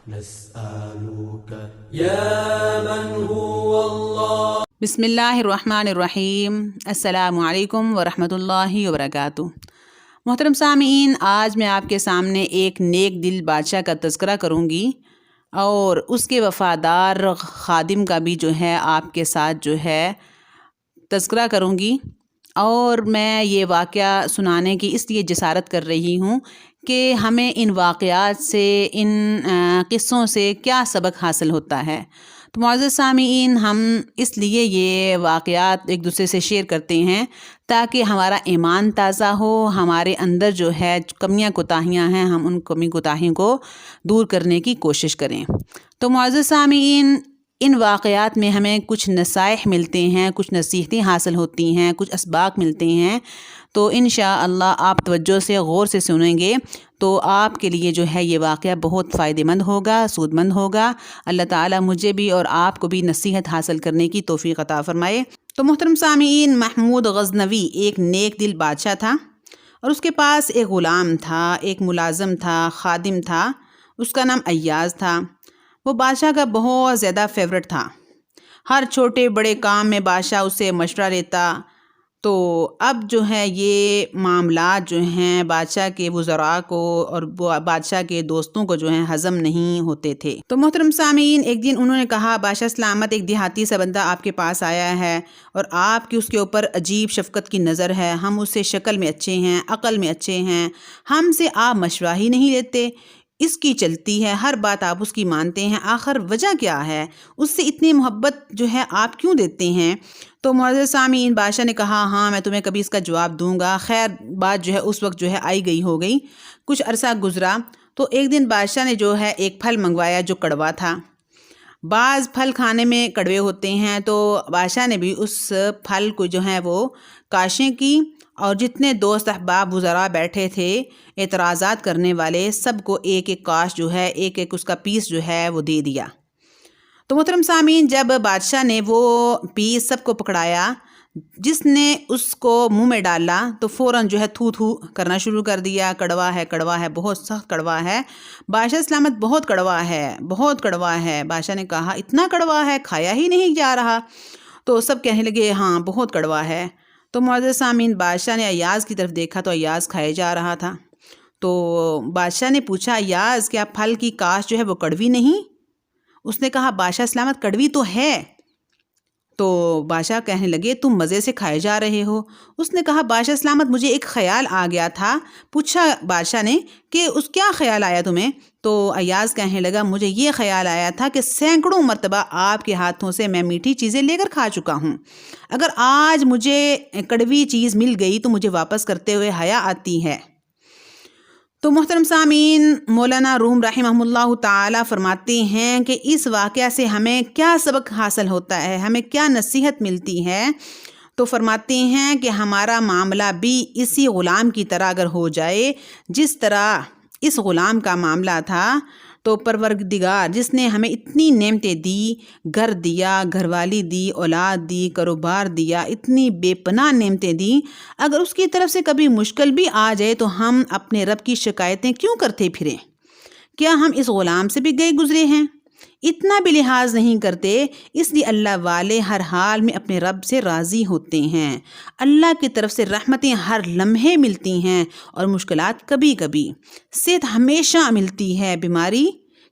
نسألك يا من هو الله. بسم اللہ الرحمن الرحیم. السلام علیکم ورحمۃ اللہ وبرکاتہ. محترم سامعین، آج میں آپ کے سامنے ایک نیک دل بادشاہ کا تذکرہ کروں گی اور اس کے وفادار خادم کا بھی جو ہے آپ کے ساتھ جو ہے تذکرہ کروں گی. اور میں یہ واقعہ سنانے کی اس لیے جسارت کر رہی ہوں کہ ہمیں ان واقعات سے، ان قصوں سے کیا سبق حاصل ہوتا ہے. تو معزز سامعین، ہم اس لیے یہ واقعات ایک دوسرے سے شیئر کرتے ہیں تاکہ ہمارا ایمان تازہ ہو، ہمارے اندر جو ہے کمیاں کوتاہیاں ہیں ہم ان کمی کوتاہیوں کو دور کرنے کی کوشش کریں. تو معزز سامعین، ان واقعات میں ہمیں کچھ نصائح ملتے ہیں، کچھ نصیحتیں حاصل ہوتی ہیں، کچھ اسباق ملتے ہیں. تو انشاءاللہ آپ توجہ سے غور سے سنیں گے تو آپ کے لیے جو ہے یہ واقعہ بہت فائدہ مند ہوگا، سود مند ہوگا. اللہ تعالیٰ مجھے بھی اور آپ کو بھی نصیحت حاصل کرنے کی توفیق عطا فرمائے. تو محترم سامعین، محمود غزنوی ایک نیک دل بادشاہ تھا اور اس کے پاس ایک غلام تھا، ایک ملازم تھا، خادم تھا. اس کا نام ایاز تھا. وہ بادشاہ کا بہت زیادہ فیورٹ تھا. ہر چھوٹے بڑے کام میں بادشاہ اسے مشورہ لیتا. تو اب جو ہے یہ معاملات جو ہیں بادشاہ کے وزراء کو اور بادشاہ کے دوستوں کو جو ہیں ہضم نہیں ہوتے تھے. تو محترم سامعین، ایک دن انہوں نے کہا، بادشاہ سلامت، ایک دیہاتی سا بندہ آپ کے پاس آیا ہے اور آپ کی اس کے اوپر عجیب شفقت کی نظر ہے. ہم اس سے شکل میں اچھے ہیں، عقل میں اچھے ہیں، ہم سے آپ مشورہ ہی نہیں لیتے. اس کی چلتی ہے، ہر بات آپ اس کی مانتے ہیں. آخر وجہ کیا ہے؟ اس سے اتنی محبت جو ہے آپ کیوں دیتے ہیں؟ تو معزز سامعین، بادشاہ نے کہا، ہاں میں تمہیں کبھی اس کا جواب دوں گا. خیر بات جو ہے اس وقت جو ہے آئی گئی ہو گئی. کچھ عرصہ گزرا تو ایک دن بادشاہ نے جو ہے ایک پھل منگوایا جو کڑوا تھا. بعض پھل کھانے میں کڑوے ہوتے ہیں، تو بادشاہ نے بھی اس پھل کو جو ہے وہ کاشیں کی اور جتنے دوست احباب وزراء بیٹھے تھے اعتراضات کرنے والے، سب کو ایک ایک کاش جو ہے، ایک ایک اس کا پیس جو ہے وہ دے دیا. تو محترم سامعین، جب بادشاہ نے وہ پیس سب کو پکڑایا، جس نے اس کو منہ میں ڈالا تو فوراً جو ہے تھو تھو کرنا شروع کر دیا. کڑوا ہے، کڑوا ہے، بہت سخت کڑوا ہے. بادشاہ سلامت، بہت کڑوا ہے، بہت کڑوا ہے. بادشاہ نے کہا، اتنا کڑوا ہے، کھایا ہی نہیں جا رہا. تو سب کہنے لگے، ہاں بہت کڑوا ہے. تو معزز سامعین، بادشاہ نے ایاز کی طرف دیکھا تو ایاز کھائے جا رہا تھا. تو بادشاہ نے پوچھا، ایاز کیا پھل کی کاش جو ہے وہ کڑوی نہیں؟ اس نے کہا، بادشاہ سلامت کڑوی تو ہے. تو بادشاہ کہنے لگے، تم مزے سے کھائے جا رہے ہو. اس نے کہا، بادشاہ سلامت مجھے ایک خیال آ گیا تھا. پوچھا بادشاہ نے کہ اس کیا خیال آیا تمہیں؟ تو ایاز کہنے لگا، مجھے یہ خیال آیا تھا کہ سینکڑوں مرتبہ آپ کے ہاتھوں سے میں میٹھی چیزیں لے کر کھا چکا ہوں. اگر آج مجھے کڑوی چیز مل گئی تو مجھے واپس کرتے ہوئے حیا آتی ہے. تو محترم سامعین، مولانا روم رحمہ اللہ تعالی فرماتے ہیں کہ اس واقعہ سے ہمیں کیا سبق حاصل ہوتا ہے، ہمیں کیا نصیحت ملتی ہے. تو فرماتے ہیں کہ ہمارا معاملہ بھی اسی غلام کی طرح اگر ہو جائے جس طرح اس غلام کا معاملہ تھا، تو پروردگار جس نے ہمیں اتنی نعمتیں دی، گھر دیا، گھر والی دی، اولاد دی، کاروبار دیا، اتنی بے پناہ نعمتیں دی، اگر اس کی طرف سے کبھی مشکل بھی آ جائے تو ہم اپنے رب کی شکایتیں کیوں کرتے پھریں؟ کیا ہم اس غلام سے بھی گئے گزرے ہیں؟ اتنا بھی لحاظ نہیں کرتے. اس لیے اللہ والے ہر حال میں اپنے رب سے راضی ہوتے ہیں. اللہ کی طرف سے رحمتیں ہر لمحے ملتی ہیں اور مشکلات کبھی کبھی. صحت ہمیشہ ملتی ہے، بیماری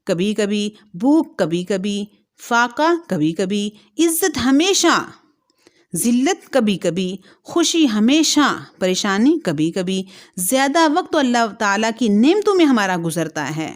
کبھی کبھی، بھوک کبھی کبھی، فاقہ کبھی کبھی، عزت ہمیشہ، ذلت کبھی کبھی، خوشی ہمیشہ، پریشانی کبھی کبھی. زیادہ وقت تو اللہ تعالیٰ کی نعمتوں میں ہمارا گزرتا ہے.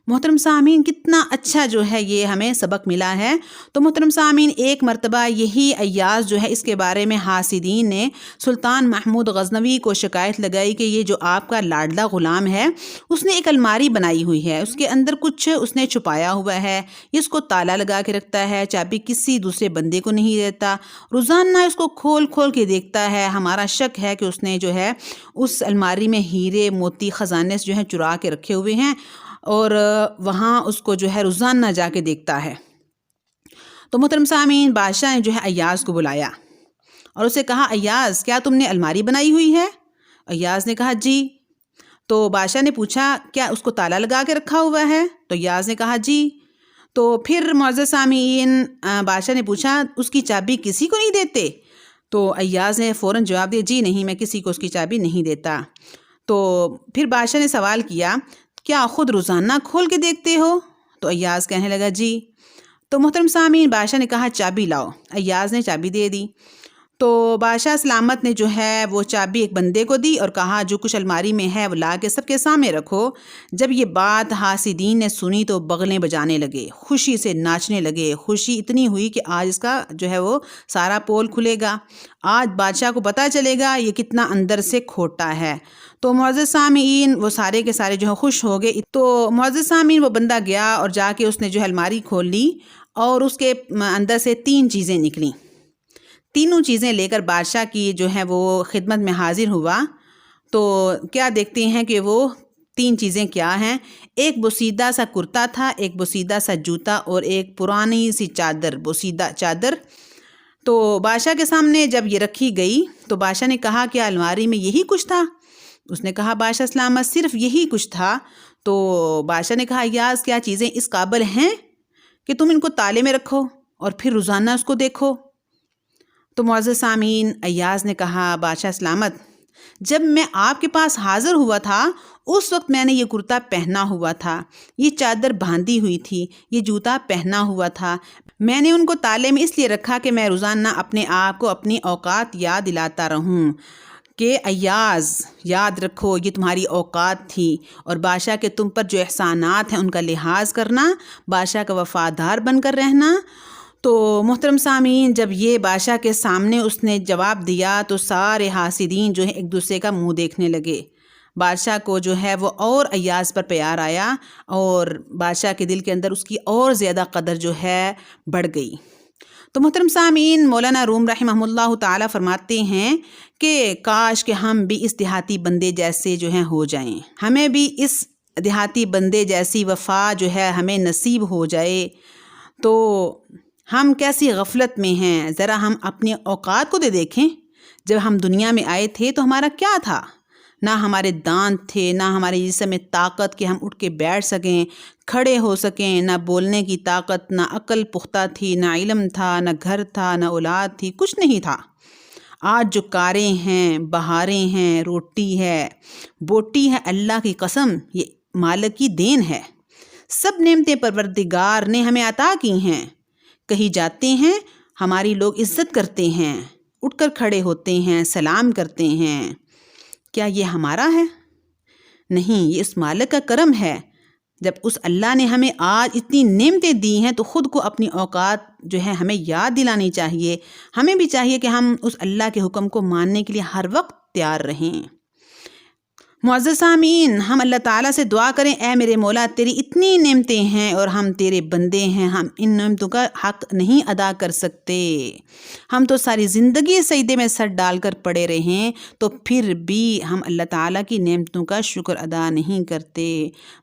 محترم سامعین، کتنا اچھا جو ہے یہ ہمیں سبق ملا ہے. تو محترم سامعین، ایک مرتبہ یہی ایاز جو ہے اس کے بارے میں حاسدین نے سلطان محمود غزنوی کو شکایت لگائی کہ یہ جو آپ کا لاڈلا غلام ہے اس نے ایک الماری بنائی ہوئی ہے، اس کے اندر کچھ اس نے چھپایا ہوا ہے، اس کو تالا لگا کے رکھتا ہے، چابی کسی دوسرے بندے کو نہیں دیتا، روزانہ اس کو کھول کھول کے دیکھتا ہے. ہمارا شک ہے کہ اس نے جو ہے اس الماری میں ہیرے موتی خزانے جو ہیں چرا کے رکھے ہوئے ہیں اور وہاں اس کو جو ہے روزانہ جا کے دیکھتا ہے. تو محترم سامعین، بادشاہ نے جو ہے ایاز کو بلایا اور اسے کہا، ایاز کیا تم نے الماری بنائی ہوئی ہے؟ ایاز نے کہا، جی. تو بادشاہ نے پوچھا کیا اس کو تالا لگا کے رکھا ہوا ہے؟ تو ایاز نے کہا جی۔ تو پھر معزز سامعین بادشاہ نے پوچھا اس کی چابی کسی کو نہیں دیتے؟ تو ایاز نے فوراً جواب دیا جی نہیں، میں کسی کو اس کی چابی نہیں دیتا۔ تو پھر بادشاہ نے سوال کیا کیا خود روزانہ کھول کے دیکھتے ہو؟ تو ایاز کہنے لگا جی۔ تو محترم سامعین بادشاہ نے کہا چابی لاؤ۔ ایاز نے چابی دے دی۔ تو بادشاہ سلامت نے جو ہے وہ چابی ایک بندے کو دی اور کہا جو کچھ الماری میں ہے وہ لا کے سب کے سامنے رکھو۔ جب یہ بات حاسدین نے سنی تو بغلیں بجانے لگے، خوشی سے ناچنے لگے۔ خوشی اتنی ہوئی کہ آج اس کا جو ہے وہ سارا پول کھلے گا، آج بادشاہ کو پتہ چلے گا یہ کتنا اندر سے کھوٹا ہے۔ تو معزز سامعین وہ سارے کے سارے جو ہے خوش ہو گئے۔ تو معزز سامعین وہ بندہ گیا اور جا کے اس نے جو ہے الماری کھول لی اور اس کے اندر سے 3 چیزیں نکلیں۔ تینوں چیزیں لے کر بادشاہ کی جو ہے وہ خدمت میں حاضر ہوا۔ تو کیا دیکھتے ہیں کہ وہ 3 چیزیں کیا ہیں؟ ایک بوسیدہ سا کرتا تھا، ایک بوسیدہ سا جوتا اور ایک پرانی سی چادر، بوسیدہ چادر۔ تو بادشاہ کے سامنے جب یہ رکھی گئی تو بادشاہ نے کہا کہ الماری میں یہی کچھ تھا؟ اس نے کہا بادشاہ سلامت صرف یہی کچھ تھا۔ تو بادشاہ نے کہا ایاز کیا چیزیں اس قابل ہیں کہ تم ان کو تالے میں رکھو اور پھر روزانہ اس کو دیکھو؟ تو معزز سامعین ایاز نے کہا بادشاہ سلامت جب میں آپ کے پاس حاضر ہوا تھا اس وقت میں نے یہ کرتا پہنا ہوا تھا، یہ چادر باندھی ہوئی تھی، یہ جوتا پہنا ہوا تھا۔ میں نے ان کو تالے میں اس لیے رکھا کہ میں روزانہ اپنے آپ کو اپنی اوقات یاد دلاتا رہوں کہ ایاز یاد رکھو یہ تمہاری اوقات تھی، اور بادشاہ کے تم پر جو احسانات ہیں ان کا لحاظ کرنا، بادشاہ کا وفادار بن کر رہنا۔ تو محترم سامعین جب یہ بادشاہ کے سامنے اس نے جواب دیا تو سارے حاسدین جو ہیں ایک دوسرے کا منہ دیکھنے لگے۔ بادشاہ کو جو ہے وہ اور ایاز پر پیار آیا اور بادشاہ کے دل کے اندر اس کی اور زیادہ قدر جو ہے بڑھ گئی۔ تو محترم سامعین مولانا روم رحمہ اللہ تعالیٰ فرماتے ہیں کہ کاش کہ ہم بھی اس دیہاتی بندے جیسے جو ہیں ہو جائیں، ہمیں بھی اس دیہاتی بندے جیسی وفا جو ہے ہمیں نصیب ہو جائے۔ تو ہم کیسی غفلت میں ہیں، ذرا ہم اپنے اوقات کو دیکھیں۔ جب ہم دنیا میں آئے تھے تو ہمارا کیا تھا؟ نہ ہمارے دانت تھے، نہ ہمارے جسم میں طاقت کہ ہم اٹھ کے بیٹھ سکیں، کھڑے ہو سکیں، نہ بولنے کی طاقت، نہ عقل پختہ تھی، نہ علم تھا، نہ گھر تھا، نہ اولاد تھی، کچھ نہیں تھا۔ آج جو کاریں ہیں، بہاریں ہیں، روٹی ہے، بوٹی ہے، اللہ کی قسم یہ مالک کی دین ہے۔ سب نعمتیں پروردگار نے ہمیں عطا کی ہیں۔ کہیں جاتے ہیں ہماری لوگ عزت کرتے ہیں، اٹھ کر کھڑے ہوتے ہیں، سلام کرتے ہیں۔ کیا یہ ہمارا ہے؟ نہیں، یہ اس مالک کا کرم ہے۔ جب اس اللہ نے ہمیں آج اتنی نعمتیں دی ہیں تو خود کو اپنی اوقات جو ہے ہمیں یاد دلانی چاہیے۔ ہمیں بھی چاہیے کہ ہم اس اللہ کے حکم کو ماننے کے لیے ہر وقت تیار رہیں۔ معزز سامعین ہم اللہ تعالیٰ سے دعا کریں اے میرے مولا تیری اتنی نعمتیں ہیں اور ہم تیرے بندے ہیں، ہم ان نعمتوں کا حق نہیں ادا کر سکتے۔ ہم تو ساری زندگی سجدے میں سر ڈال کر پڑے رہیں تو پھر بھی ہم اللہ تعالیٰ کی نعمتوں کا شکر ادا نہیں کرتے۔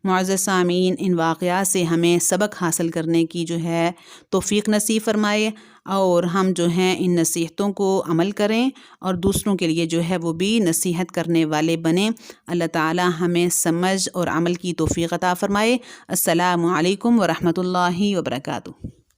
معزز سامعین ان واقعات سے ہمیں سبق حاصل کرنے کی جو ہے توفیق نصیب فرمائے اور ہم جو ہیں ان نصیحتوں کو عمل کریں اور دوسروں کے لیے جو ہے وہ بھی نصیحت کرنے والے بنیں۔ اللہ تعالی ہمیں سمجھ اور عمل کی توفیق عطا فرمائے۔ السلام علیکم ورحمۃ اللہ وبرکاتہ۔